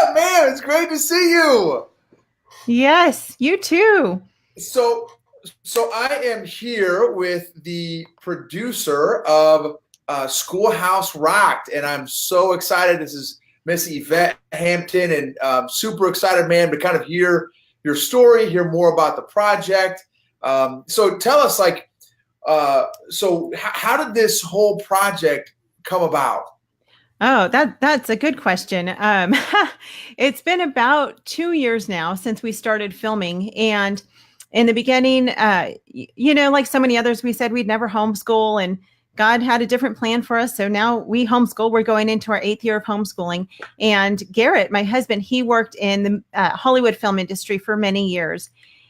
up, man? It's great to see you. Yes, you too. So, so I am here with the producer of Schoolhouse Rocked, and I'm so excited. This is Miss Yvette Hampton, and super excited, man, to kind of hear your story, hear more about the project. So tell us, how did this whole project come about? Oh, that's a good question. It's been about 2 years now since we started filming, and in the beginning, like so many others, we said we'd never homeschool, and God had a different plan for us. So now we homeschool. We're going into our 8th year of homeschooling. And Garrett, my husband, he worked in the Hollywood film industry for many years,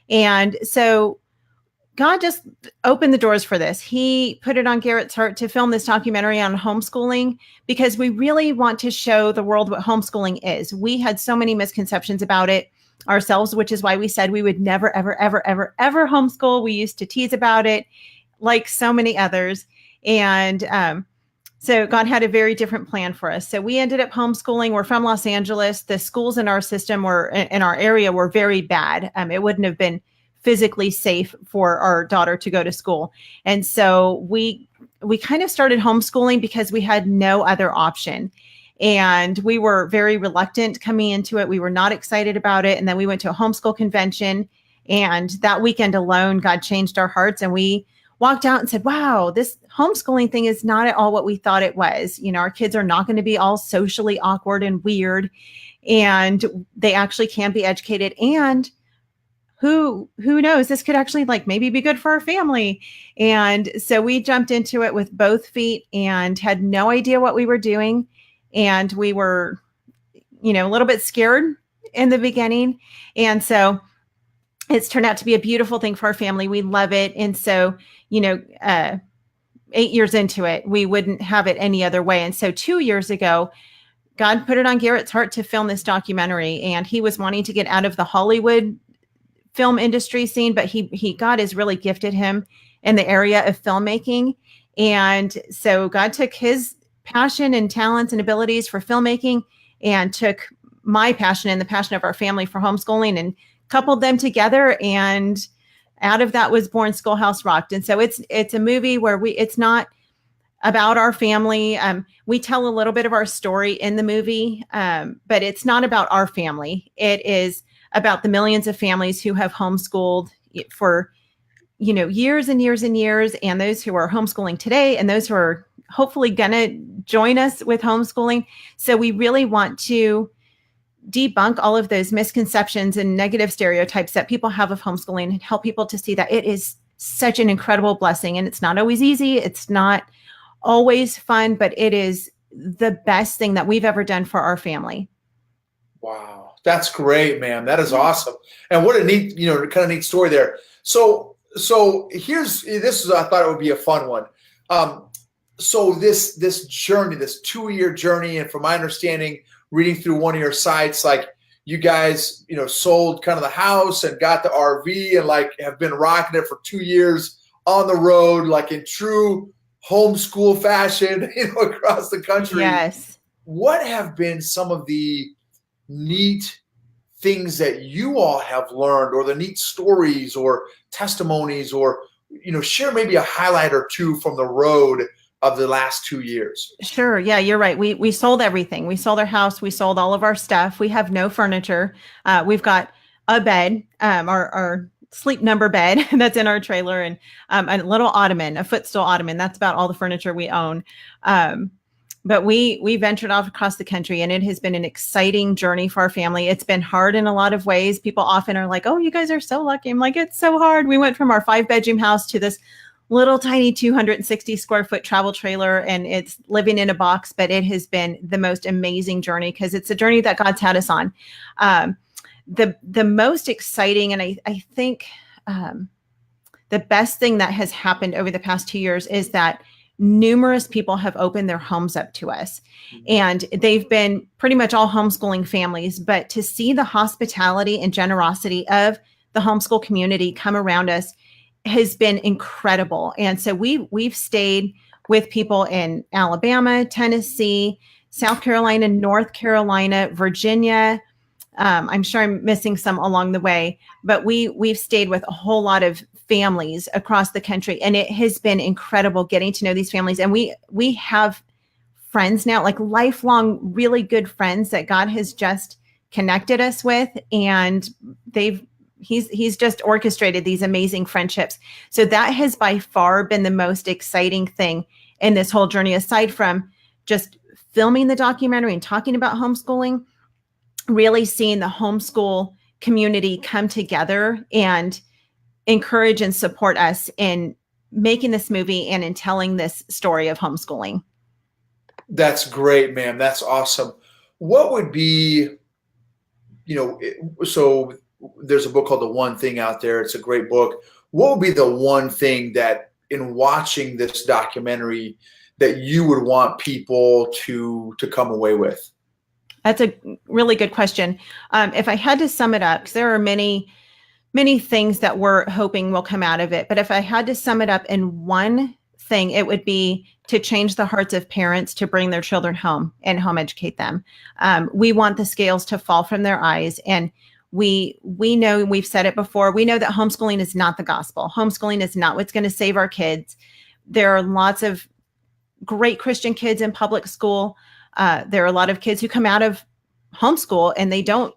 and so God just opened the doors for this. He put it on Garrett's heart to film this documentary on homeschooling because we really want to show the world what homeschooling is. We had so many misconceptions about it ourselves, which is why we said we would never, ever, ever, ever, ever homeschool. We used to tease about it like so many others. And so God had a very different plan for us. So we ended up homeschooling. We're from Los Angeles. The schools in our system in our area were very bad. It wouldn't have been physically safe for our daughter to go to school. And so we kind of started homeschooling because we had no other option. And we were very reluctant coming into it. We were not excited about it. And then we went to a homeschool convention. And that weekend alone, God changed our hearts. And we walked out and said, wow, this homeschooling thing is not at all what we thought it was. You know, our kids are not going to be all socially awkward and weird. And they actually can be educated. And who knows, this could actually maybe be good for our family. And so we jumped into it with both feet and had no idea what we were doing. And we were, a little bit scared in the beginning. And so it's turned out to be a beautiful thing for our family. We love it. And so, 8 years into it, we wouldn't have it any other way. And so 2 years ago, God put it on Garrett's heart to film this documentary. And he was wanting to get out of the Hollywood film industry scene, but God has really gifted him in the area of filmmaking. And so God took his passion and talents and abilities for filmmaking and took my passion and the passion of our family for homeschooling and coupled them together. And out of that was born Schoolhouse Rocked. And so it's a movie where it's not about our family. We tell a little bit of our story in the movie, but it's not about our family. It is about the millions of families who have homeschooled for, years and years and years, and those who are homeschooling today and those who are hopefully going to join us with homeschooling. So we really want to debunk all of those misconceptions and negative stereotypes that people have of homeschooling and help people to see that it is such an incredible blessing. And it's not always easy. It's not always fun, but it is the best thing that we've ever done for our family. Wow. That's great, man. That is awesome. And what a neat, kind of neat story there. So I thought it would be a fun one. So this journey, this 2-year journey, and from my understanding, reading through one of your sites, you guys, sold kind of the house and got the RV and have been rocking it for 2 years on the road, in true homeschool fashion, across the country. Yes. What have been some of the neat things that you all have learned, or the neat stories or testimonies, or share maybe a highlight or two from the road of the last 2 years? Sure. Yeah, you're right. We sold everything. We sold our house. We sold all of our stuff. We have no furniture. We've got a bed, our sleep number bed that's in our trailer, and a little ottoman, a footstool ottoman. That's about all the furniture we own. But we ventured off across the country, and it has been an exciting journey for our family. It's been hard in a lot of ways. People often are like, oh, you guys are so lucky. I'm like, it's so hard. We went from our 5-bedroom house to this little tiny 260 square foot travel trailer, and it's living in a box, but it has been the most amazing journey because it's a journey that God's had us on. The most exciting, and I think the best thing that has happened over the past 2 years is that numerous people have opened their homes up to us, and they've been pretty much all homeschooling families, but to see the hospitality and generosity of the homeschool community come around us has been incredible. And so we've stayed with people in Alabama, Tennessee, South Carolina, North Carolina, Virginia. I'm sure I'm missing some along the way, but we've stayed with a whole lot of families across the country, and it has been incredible getting to know these families. And we have friends now, like lifelong, really good friends that God has just connected us with, and he's just orchestrated these amazing friendships. So that has by far been the most exciting thing in this whole journey, aside from just filming the documentary and talking about homeschooling, really seeing the homeschool community come together and encourage and support us in making this movie and in telling this story of homeschooling. That's great, ma'am. That's awesome. What would be, so there's a book called The One Thing out there. It's a great book. What would be the one thing that in watching this documentary that you would want people to come away with? That's a really good question. If I had to sum it up, because there are many things that we're hoping will come out of it, but if I had to sum it up in one thing, it would be to change the hearts of parents to bring their children home and home educate them. We want the scales to fall from their eyes. And we know, we've said it before, we know that homeschooling is not the gospel. Homeschooling is not what's going to save our kids. There are lots of great Christian kids in public school. There are a lot of kids who come out of homeschool and they don't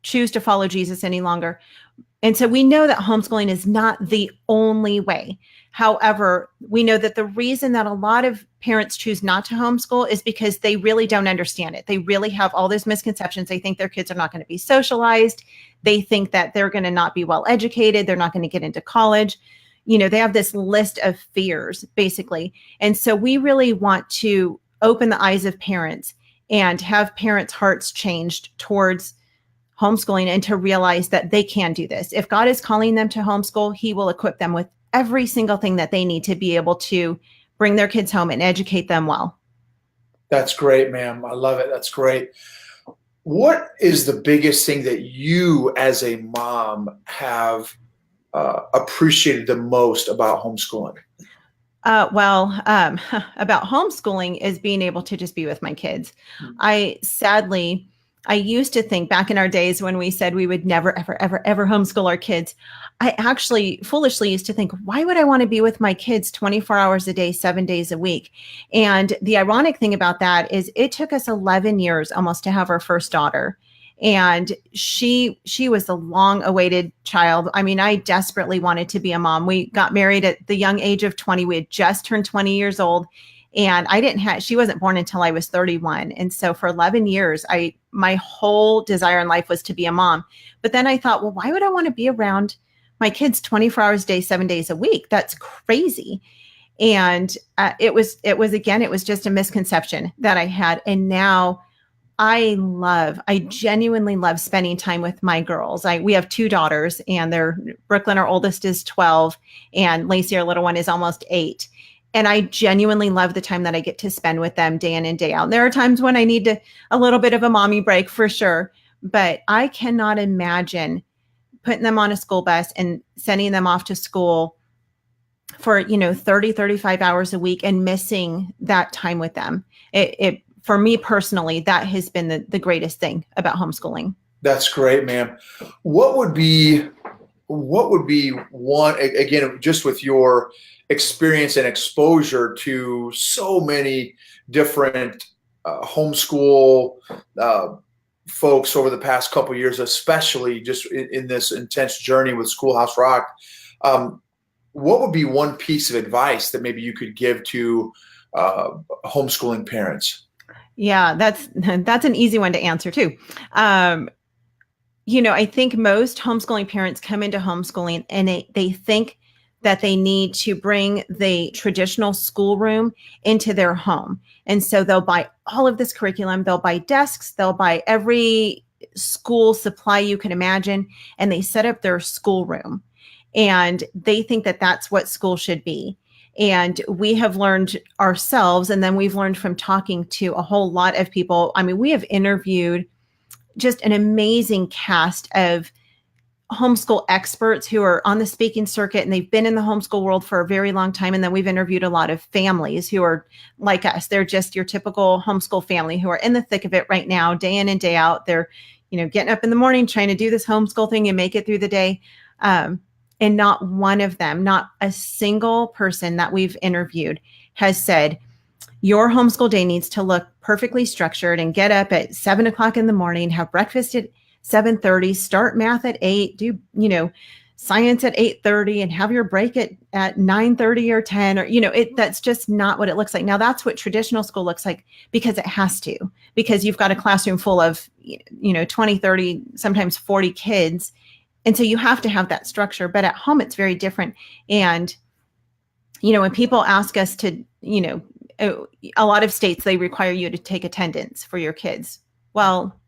choose to follow Jesus any longer. And so we know that homeschooling is not the only way. However, we know that the reason that a lot of parents choose not to homeschool is because they really don't understand it. They really have all those misconceptions. They think their kids are not going to be socialized. They think that they're going to not be well educated. They're not going to get into college. They have this list of fears, basically. And so we really want to open the eyes of parents and have parents' hearts changed towards homeschooling and to realize that they can do this. If God is calling them to homeschool, he will equip them with every single thing that they need to be able to bring their kids home and educate them well. That's great, ma'am. I love it. That's great. What is the biggest thing that you as a mom have appreciated the most about homeschooling? About homeschooling is being able to just be with my kids. I used to think back in our days when we said we would never, ever, ever, ever homeschool our kids. I actually foolishly used to think, why would I want to be with my kids 24 hours a day, 7 days a week? And the ironic thing about that is it took us 11 years almost to have our first daughter. And she was a long awaited child. I mean, I desperately wanted to be a mom. We got married at the young age of 20. We had just turned 20 years old. And she wasn't born until I was 31. And so for 11 years, my whole desire in life was to be a mom. But then I thought, well, why would I want to be around my kids 24 hours a day, 7 days a week? That's crazy. And it was just a misconception that I had. And now I genuinely love spending time with my girls. We have two daughters, and Brooklyn, our oldest, is 12, and Lacey, our little one, is almost 8. And I genuinely love the time that I get to spend with them day in and day out. And there are times when I need a little bit of a mommy break for sure, but I cannot imagine putting them on a school bus and sending them off to school for, 30, 35 hours a week and missing that time with them. For me personally, that has been the greatest thing about homeschooling. That's great, ma'am. What would be one, again, just with your experience and exposure to so many different homeschool folks over the past couple of years, especially just in this intense journey with Schoolhouse Rocked, what would be one piece of advice that maybe you could give to homeschooling parents? Yeah, that's an easy one to answer too. I think most homeschooling parents come into homeschooling and they think that they need to bring the traditional schoolroom into their home. And so they'll buy all of this curriculum, they'll buy desks, they'll buy every school supply you can imagine, and they set up their schoolroom. And they think that that's what school should be. And we have learned ourselves, and then we've learned from talking to a whole lot of people. I mean, we have interviewed just an amazing cast of homeschool experts who are on the speaking circuit, and they've been in the homeschool world for a very long time. And then we've interviewed a lot of families who are like us. They're just your typical homeschool family who are in the thick of it right now, day in and day out. They're, getting up in the morning, trying to do this homeschool thing and make it through the day. And not one of them, not a single person that we've interviewed has said, your homeschool day needs to look perfectly structured and get up at 7:00 in the morning, have breakfast at 7:30, start math at 8, do, science at 8:30 and have your break at 9:30 or 10, or, that's just not what it looks like. Now that's what traditional school looks like because it has to, because you've got a classroom full of, 20, 30, sometimes 40 kids. And so you have to have that structure, but at home, it's very different. And, when people ask us to, a lot of states, they require you to take attendance for your kids. Well,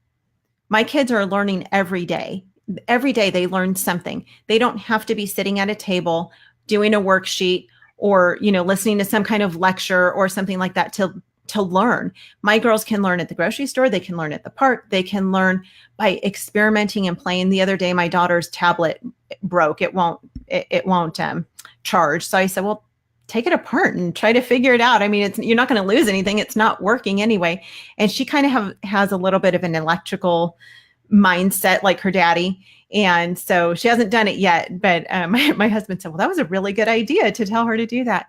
my kids are learning every day. Every day they learn something. They don't have to be sitting at a table doing a worksheet or, listening to some kind of lecture or something like that to learn. My girls can learn at the grocery store. They can learn at the park. They can learn by experimenting and playing. The other day, my daughter's tablet broke. It won't charge. So I said, well, take it apart and try to figure it out. I mean, you're not going to lose anything. It's not working anyway. And she kind of has a little bit of an electrical mindset like her daddy. And so she hasn't done it yet. But my husband said, well, that was a really good idea to tell her to do that.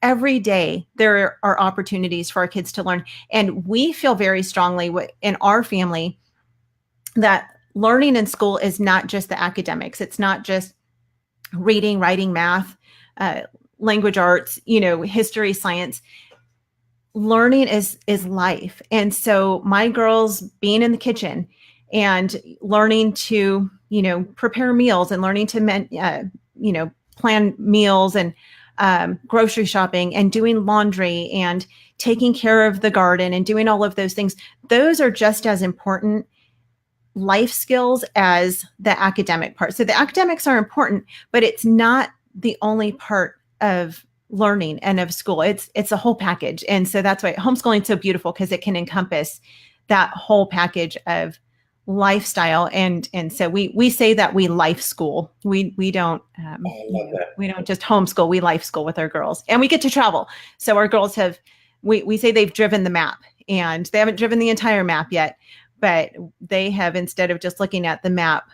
Every day there are opportunities for our kids to learn. And we feel very strongly in our family that learning in school is not just the academics. It's not just reading, writing, math, language arts, history, science. Learning is life. And so my girls being in the kitchen and learning to, prepare meals and learning to, plan meals and grocery shopping and doing laundry and taking care of the garden and doing all of those things. Those are just as important life skills as the academic part. So the academics are important, but it's not the only part of learning and of school. It's a whole package. And so that's why homeschooling is so beautiful, because it can encompass that whole package of lifestyle. And so we say that we life school. We don't we don't just homeschool, we life school with our girls, and we get to travel. So our girls we say they've driven the map, and they haven't driven the entire map yet, but they have, instead of just looking at the map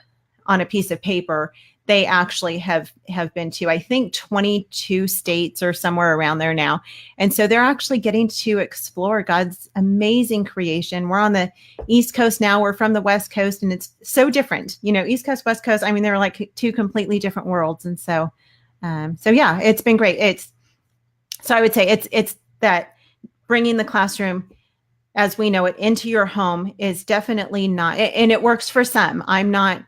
on a piece of paper, they actually have been to, I think, 22 states or somewhere around there now. And so they're actually getting to explore God's amazing creation. We're on the East Coast now. We're from the West Coast, and it's so different. East Coast, West Coast. I mean, they're like two completely different worlds. And so yeah, it's been great. So I would say it's that bringing the classroom as we know it into your home is definitely not, and it works for some. I'm not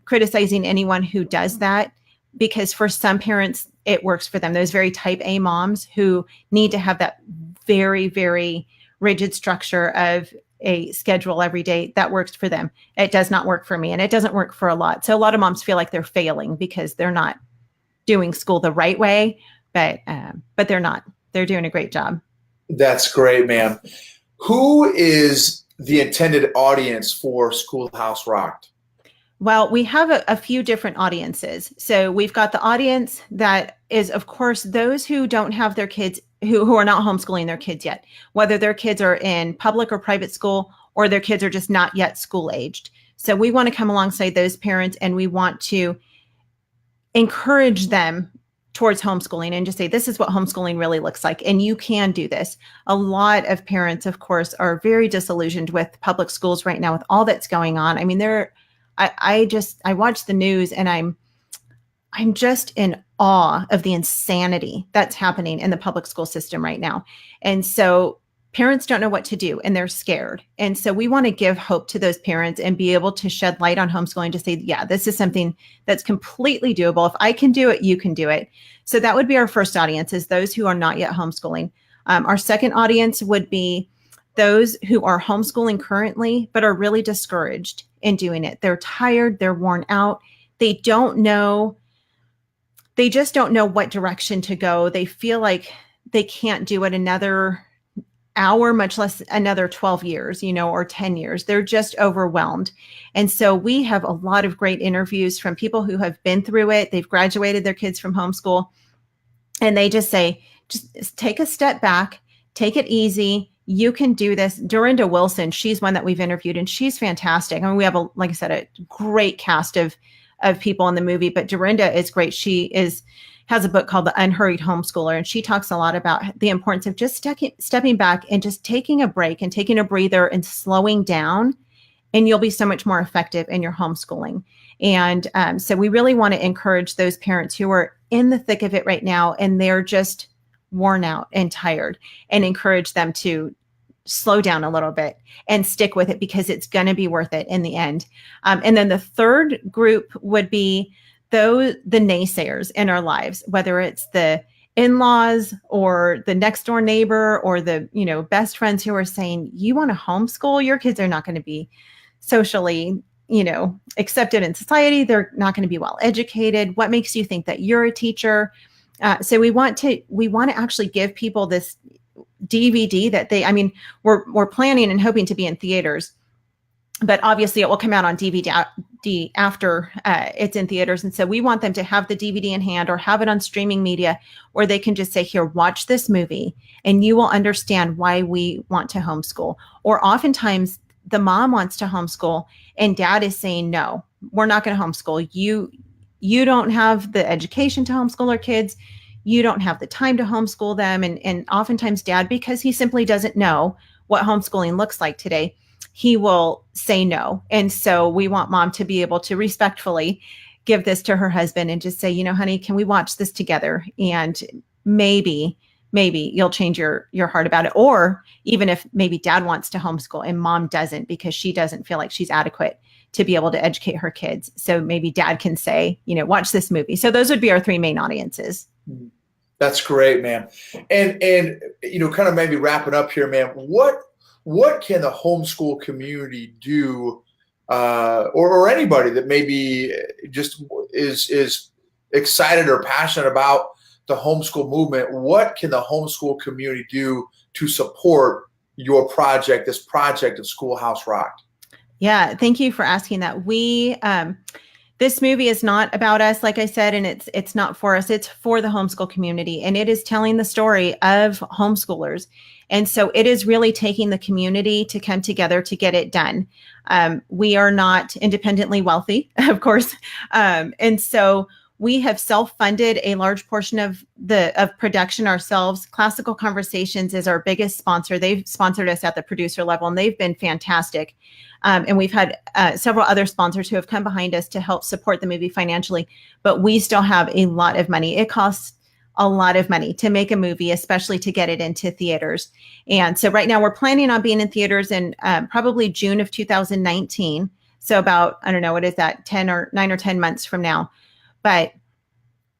criticizing anyone who does that, because for some parents, it works for them. Those very type A moms who need to have that very, very rigid structure of a schedule every day, that works for them. It does not work for me, and it doesn't work for a lot. So a lot of moms feel like they're failing because they're not doing school the right way, but they're not. They're doing a great job. That's great, ma'am. Who is the intended audience for Schoolhouse Rocked? Well, we have a few different audiences. So we've got the audience that is, of course, those who don't have their kids, who are not homeschooling their kids yet, whether their kids are in public or private school, or their kids are just not yet school aged. So we want to come alongside those parents, and we want to encourage them towards homeschooling and just say, this is what homeschooling really looks like. And you can do this. A lot of parents, of course, are very disillusioned with public schools right now with all that's going on. I mean, I watch the news, and I'm just in awe of the insanity that's happening in the public school system right now. And so parents don't know what to do, and they're scared. And so we want to give hope to those parents and be able to shed light on homeschooling to say, yeah, this is something that's completely doable. If I can do it, you can do it. So that would be our first audience, is those who are not yet homeschooling. Our second audience would be those who are homeschooling currently, but are really discouraged in doing it. They're tired, they're worn out. They just don't know what direction to go. They feel like they can't do it another hour, much less another 12 years, or 10 years. They're just overwhelmed. And so we have a lot of great interviews from people who have been through it. They've graduated their kids from homeschool, and they just say, just take a step back, take it easy. You can do this. Dorinda Wilson, she's one that we've interviewed, and she's fantastic. I mean, we have, like I said, a great cast of people in the movie, but Dorinda is great. She has a book called The Unhurried Homeschooler, and she talks a lot about the importance of just stepping back and just taking a break and taking a breather and slowing down, and you'll be so much more effective in your homeschooling. And so we really want to encourage those parents who are in the thick of it right now, and they're just worn out and tired, and encourage them to slow down a little bit and stick with it, because it's going to be worth it in the end. And then the third group would be the naysayers in our lives, whether it's the in-laws or the next door neighbor or the, best friends who are saying, you want to homeschool, your kids are not going to be socially, accepted in society. They're not going to be well educated. What makes you think that you're a teacher? So we want to actually give people this DVD that we're planning and hoping to be in theaters, but obviously it will come out on DVD after it's in theaters. And so we want them to have the DVD in hand or have it on streaming media, where they can just say, here, watch this movie, and you will understand why we want to homeschool. Or oftentimes the mom wants to homeschool and dad is saying, no, we're not going to homeschool. You don't have the education to homeschool our kids. You don't have the time to homeschool them. And oftentimes dad, because he simply doesn't know what homeschooling looks like today, he will say no. And so we want mom to be able to respectfully give this to her husband and just say, honey, can we watch this together? And maybe you'll change your heart about it. Or even if maybe dad wants to homeschool and mom doesn't, because she doesn't feel like she's adequate to be able to educate her kids. So maybe dad can say, watch this movie. So those would be our three main audiences. That's great, man. And kind of maybe wrapping up here, man, what can the homeschool community do, or anybody that maybe just is excited or passionate about the homeschool movement? What can the homeschool community do to support your project, this project of Schoolhouse Rocked? Yeah, thank you for asking that. This movie is not about us, like I said, and it's not for us. It's for the homeschool community, and it is telling the story of homeschoolers. And so it is really taking the community to come together to get it done. We are not independently wealthy, of course. And so we have self-funded a large portion of production ourselves. Classical Conversations is our biggest sponsor. They've sponsored us at the producer level, and they've been fantastic. And we've had several other sponsors who have come behind us to help support the movie financially, but we still have a lot of money. It costs a lot of money to make a movie, especially to get it into theaters. And so right now we're planning on being in theaters in probably June of 2019. So about, I don't know, what is that, 9 or 10 months from now. But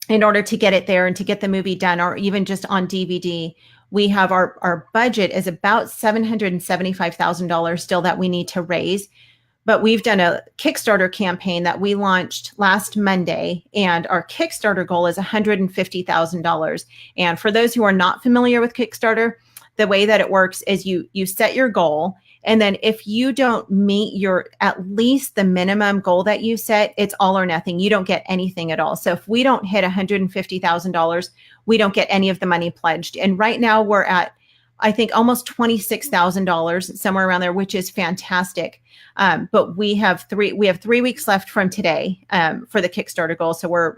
in order to get it there and to get the movie done, or even just on DVD, we have our budget is about $775,000 still that we need to raise. But we've done a Kickstarter campaign that we launched last Monday, and our Kickstarter goal is $150,000. And for those who are not familiar with Kickstarter, the way that it works is you set your goal, and then if you don't meet at least the minimum goal that you set, it's all or nothing. You don't get anything at all. So if we don't hit $150,000, we don't get any of the money pledged. And right now we're at, I think, almost $26,000, somewhere around there, which is fantastic. But we have 3 weeks left from today for the Kickstarter goal. So we're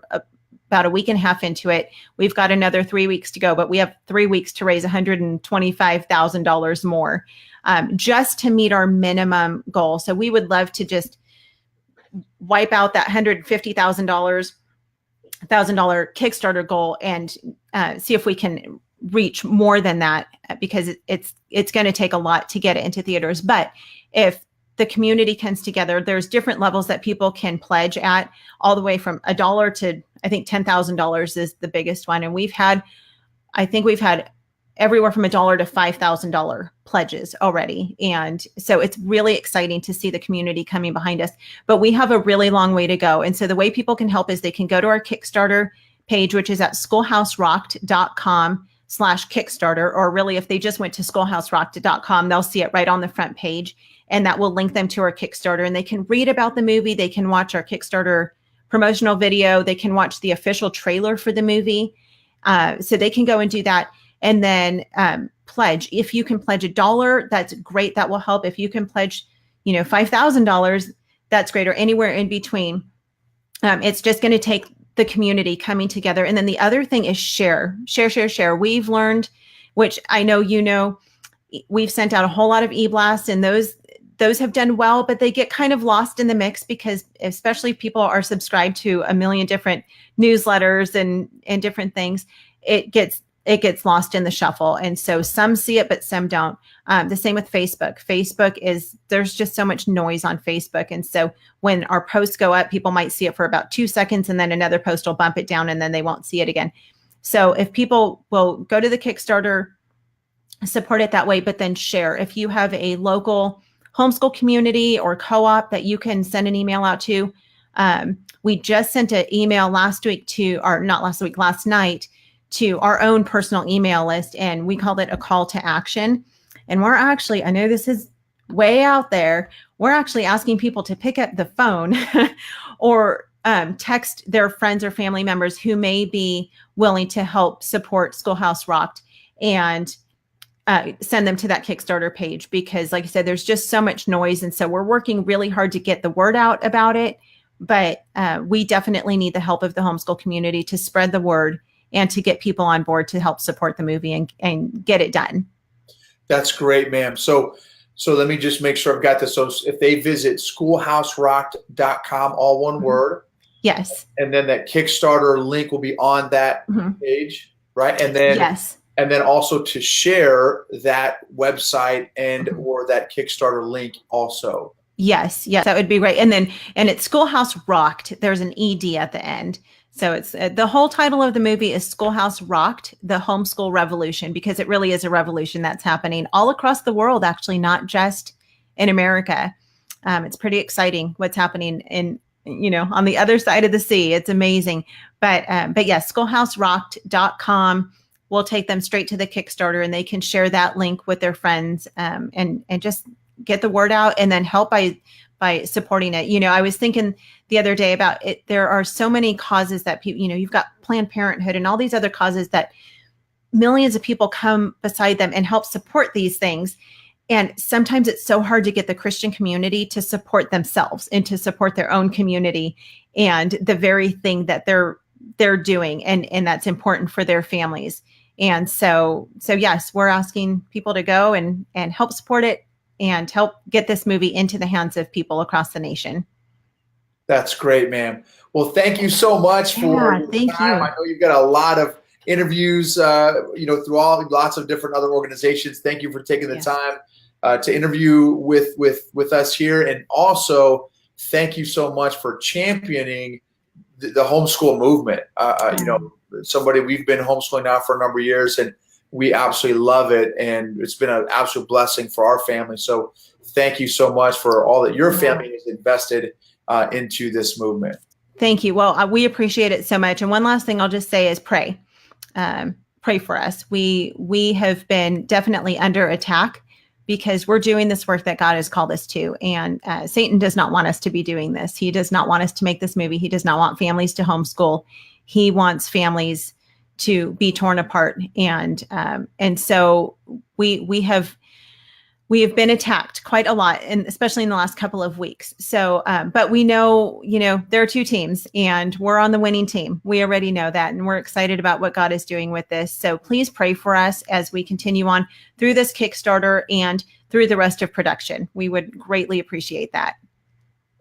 about a week and a half into it. We've got another 3 weeks to go, but we have 3 weeks to raise $125,000 more just to meet our minimum goal. So we would love to just wipe out that $150,000 Kickstarter goal and see if we can reach more than that, because it's going to take a lot to get it into theaters. But if the community comes together, there's different levels that people can pledge at, all the way from $1 to, I think, $10,000 is the biggest one. And we've had everywhere from $1 to $5,000 pledges already. And so it's really exciting to see the community coming behind us, but we have a really long way to go. And so the way people can help is they can go to our Kickstarter page, which is at schoolhouserocked.com Kickstarter, or really if they just went to schoolhouserocked.com, they'll see it right on the front page, and that will link them to our Kickstarter, and they can read about the movie. They can watch our Kickstarter promotional video. They can watch the official trailer for the movie. So they can go and do that. And then pledge. If you can pledge $1, that's great. That will help. If you can pledge, $5,000, that's great, or anywhere in between. It's just going to take the community coming together. And then the other thing is share. We've learned, which I know, we've sent out a whole lot of e-blasts, and those have done well, but they get kind of lost in the mix because especially people are subscribed to a million different newsletters and different things. It gets lost in the shuffle. And so some see it, but some don't. The same with Facebook. There's just so much noise on Facebook. And so when our posts go up, people might see it for about 2 seconds, and then another post will bump it down, and then they won't see it again. So if people will go to the Kickstarter, support it that way, but then share. If you have a local homeschool community or co-op that you can send an email out to, we just sent an email last night to our own personal email list, and we called it a call to action. And we're actually, I know this is way out there, we're actually asking people to pick up the phone or text their friends or family members who may be willing to help support Schoolhouse Rocked, and send them to that Kickstarter page, because like I said, there's just so much noise. And so we're working really hard to get the word out about it. But we definitely need the help of the homeschool community to spread the word and to get people on board to help support the movie and get it done. That's great, ma'am. So let me just make sure I've got this. So if they visit schoolhouserocked.com, all one word. Yes. And then that Kickstarter link will be on that page, right? And then yes. And then also to share that website and or that Kickstarter link also. Yes, that would be great. And it's Schoolhouse Rocked. There's an ED at the end. So it's the whole title of the movie is Schoolhouse Rocked, the Homeschool Revolution, because it really is a revolution that's happening all across the world, actually, not just in America. It's pretty exciting what's happening on the other side of the sea. It's amazing. But yes, schoolhouserocked.com will take them straight to the Kickstarter, and they can share that link with their friends and just get the word out, and then help by supporting it. I was thinking the other day about it. There are so many causes that people, you've got Planned Parenthood and all these other causes that millions of people come beside them and help support these things. And sometimes it's so hard to get the Christian community to support themselves and to support their own community and the very thing that they're doing, and that's important for their families. And so yes, we're asking people to go and help support it and help get this movie into the hands of people across the nation. That's great, ma'am. Well, thank you so much for your time. I know you've got a lot of interviews, through lots of different other organizations. Thank you for taking the time to interview with us here. And also, thank you so much for championing the homeschool movement. Somebody we've been homeschooling now for a number of years, and we absolutely love it. And it's been an absolute blessing for our family. So thank you so much for all that your family has invested into this movement. Thank you. Well, we appreciate it so much. And one last thing I'll just say is pray. Pray for us. We have been definitely under attack because we're doing this work that God has called us to. And Satan does not want us to be doing this. He does not want us to make this movie. He does not want families to homeschool. He wants families to be torn apart. And so we have been attacked quite a lot, and especially in the last couple of weeks. So, but we know, there are two teams, and we're on the winning team. We already know that, and we're excited about what God is doing with this. So please pray for us as we continue on through this Kickstarter and through the rest of production. We would greatly appreciate that.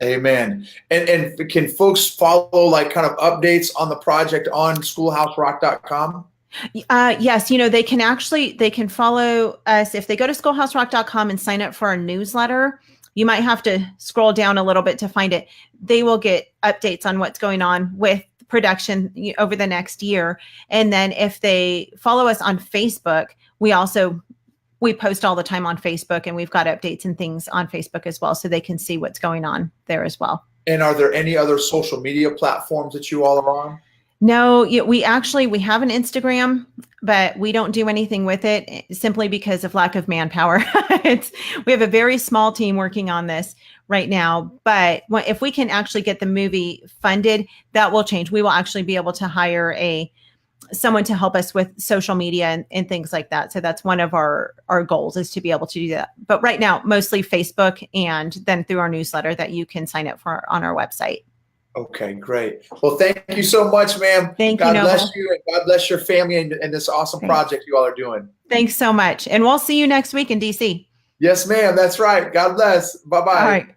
Amen. And can folks follow kind of updates on the project on schoolhouserock.com? Yes, they can follow us if they go to schoolhouserock.com and sign up for our newsletter. You might have to scroll down a little bit to find it. They will get updates on what's going on with production over the next year. And then if they follow us on Facebook, we post all the time on Facebook, and we've got updates and things on Facebook as well, so they can see what's going on there as well. And are there any other social media platforms that you all are on? No, we have an Instagram, but we don't do anything with it simply because of lack of manpower. We have a very small team working on this right now, but if we can actually get the movie funded, that will change. We will actually be able to hire someone to help us with social media and things like that. So that's one of our goals, is to be able to do that. But right now, mostly Facebook, and then through our newsletter that you can sign up for on our website. Okay, great. Well, thank you so much, ma'am. Thank God you, bless Noble. you, and God bless your family and this awesome Thanks. project you all are doing. Thanks so much. And we'll see you next week in DC. Yes, ma'am. That's right. God bless. Bye-bye. All right.